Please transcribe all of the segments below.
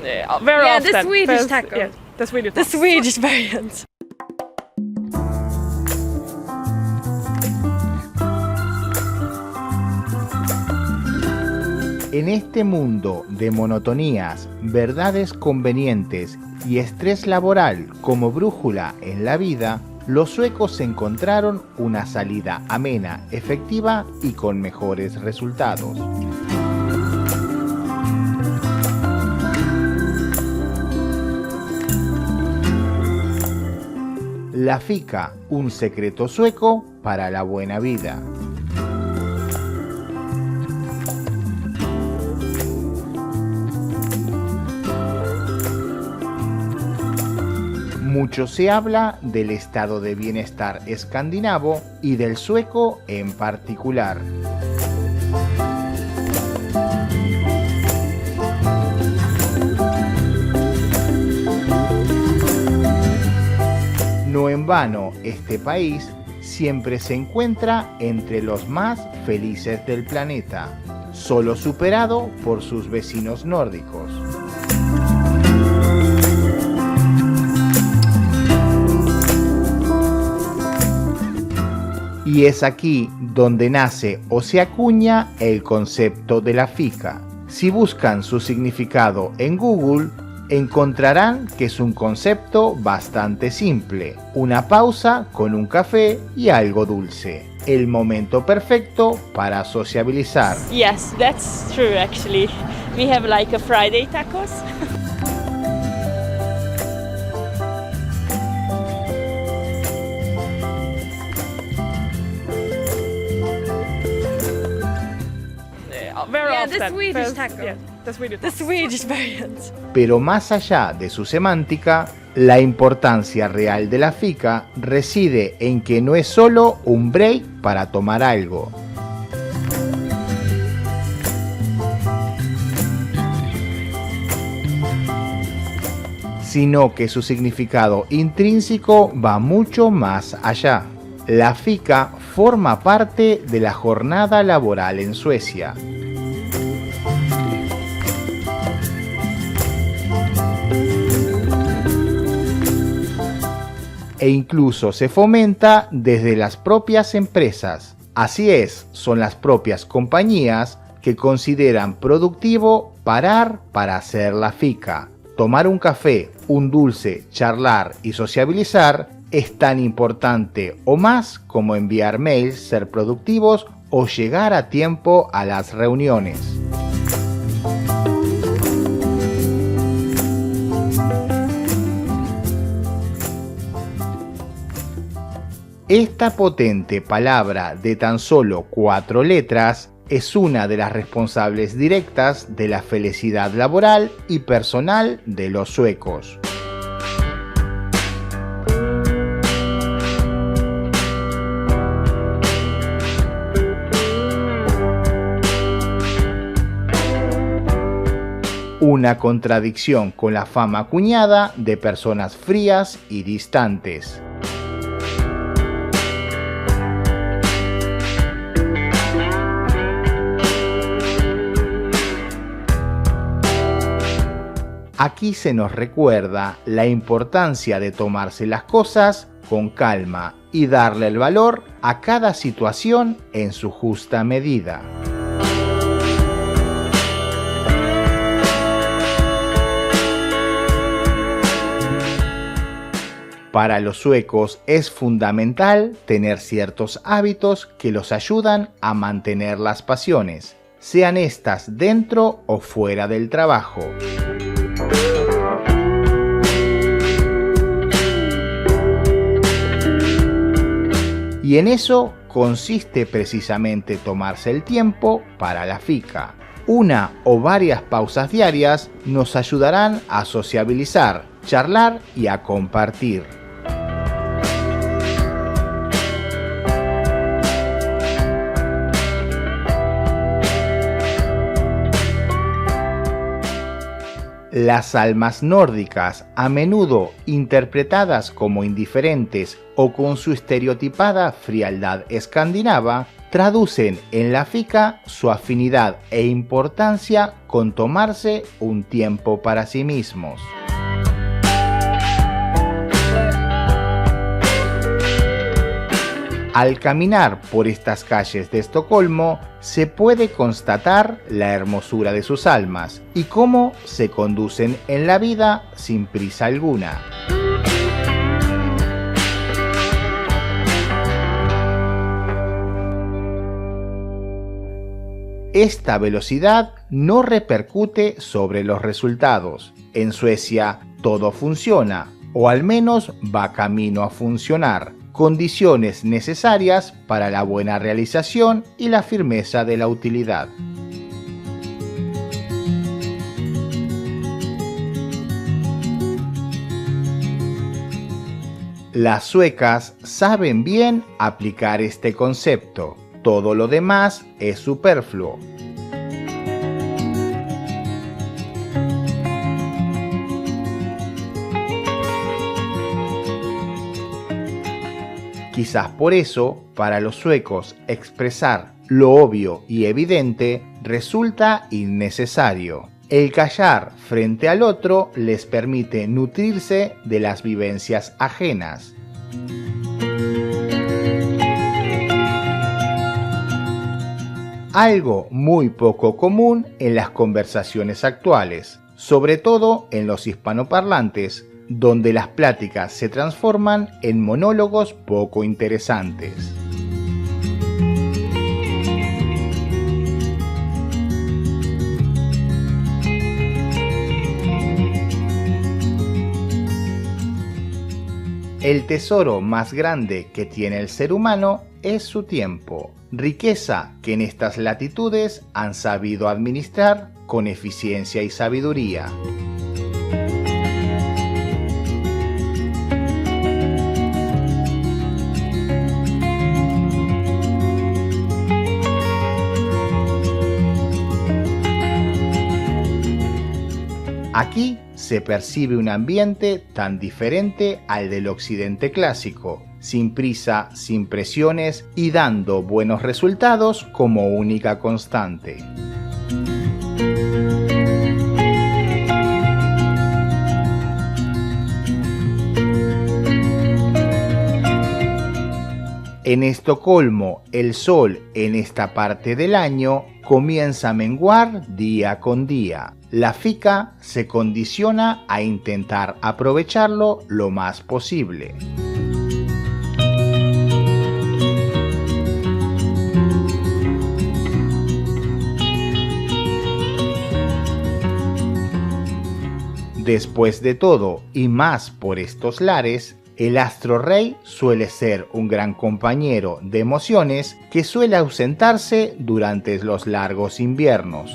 Very Yeah, often. the Swedish First- taco. Yeah, the Swedish The taco. Swedish variant. En este mundo de monotonías, verdades convenientes y estrés laboral como brújula en la vida, los suecos encontraron una salida amena, efectiva y con mejores resultados. La fika, un secreto sueco para la buena vida. Mucho se habla del estado de bienestar escandinavo y del sueco en particular. No en vano, este país siempre se encuentra entre los más felices del planeta, solo superado por sus vecinos nórdicos. Y es aquí donde nace o se acuña el concepto de la fika. Si buscan su significado en Google, encontrarán que es un concepto bastante simple. Una pausa con un café y algo dulce. El momento perfecto para sociabilizar. Yes, that's true actually. We have like a Friday tacos. Very Yeah, the often. Swedish First- taco. Yeah, the Swedish The taco. Swedish variant. Pero más allá de su semántica, la importancia real de la fika reside en que no es solo un break para tomar algo. Sino que su significado intrínseco va mucho más allá. La fika forma parte de la jornada laboral en Suecia. E incluso se fomenta desde las propias empresas. Así es, son las propias compañías que consideran productivo parar para hacer la fika. Tomar un café, un dulce, charlar y sociabilizar es tan importante o más como enviar mails, ser productivos o llegar a tiempo a las reuniones. Esta potente palabra de tan solo 4 letras es una de las responsables directas de la felicidad laboral y personal de los suecos. Una contradicción con la fama acuñada de personas frías y distantes. Aquí se nos recuerda la importancia de tomarse las cosas con calma y darle el valor a cada situación en su justa medida. Para los suecos es fundamental tener ciertos hábitos que los ayudan a mantener las pasiones, sean estas dentro o fuera del trabajo. Y en eso consiste precisamente tomarse el tiempo para la fika. Una o varias pausas diarias nos ayudarán a sociabilizar, charlar y a compartir. Las almas nórdicas, a menudo interpretadas como indiferentes o con su estereotipada frialdad escandinava, traducen en la fica su afinidad e importancia con tomarse un tiempo para sí mismos. Al caminar por estas calles de Estocolmo, se puede constatar la hermosura de sus almas y cómo se conducen en la vida sin prisa alguna. Esta velocidad no repercute sobre los resultados. En Suecia todo funciona, o al menos va camino a funcionar. Condiciones necesarias para la buena realización y la firmeza de la utilidad. Las suecas saben bien aplicar este concepto. Todo lo demás es superfluo. Quizás por eso, para los suecos, expresar lo obvio y evidente resulta innecesario. El callar frente al otro les permite nutrirse de las vivencias ajenas. Algo muy poco común en las conversaciones actuales, sobre todo en los hispanoparlantes, donde las pláticas se transforman en monólogos poco interesantes. El tesoro más grande que tiene el ser humano es su tiempo, riqueza que en estas latitudes han sabido administrar con eficiencia y sabiduría. Aquí se percibe un ambiente tan diferente al del occidente clásico, sin prisa, sin presiones y dando buenos resultados como única constante. En Estocolmo, el sol en esta parte del año comienza a menguar día con día. La fica se condiciona a intentar aprovecharlo lo más posible. Después de todo, y más por estos lares, el astro rey suele ser un gran compañero de emociones que suele ausentarse durante los largos inviernos.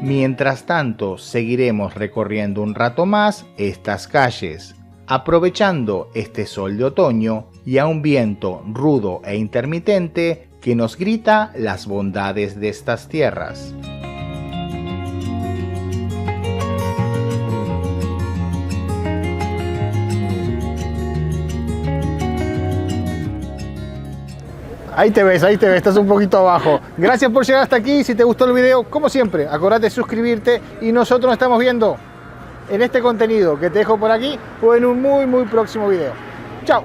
Mientras tanto, seguiremos recorriendo un rato más estas calles, aprovechando este sol de otoño y a un viento rudo e intermitente que nos grita las bondades de estas tierras. Ahí te ves, estás un poquito abajo. Gracias por llegar hasta aquí. Si te gustó el video, como siempre, acordate de suscribirte y nosotros nos estamos viendo en este contenido que te dejo por aquí o en un muy próximo video. ¡Chao!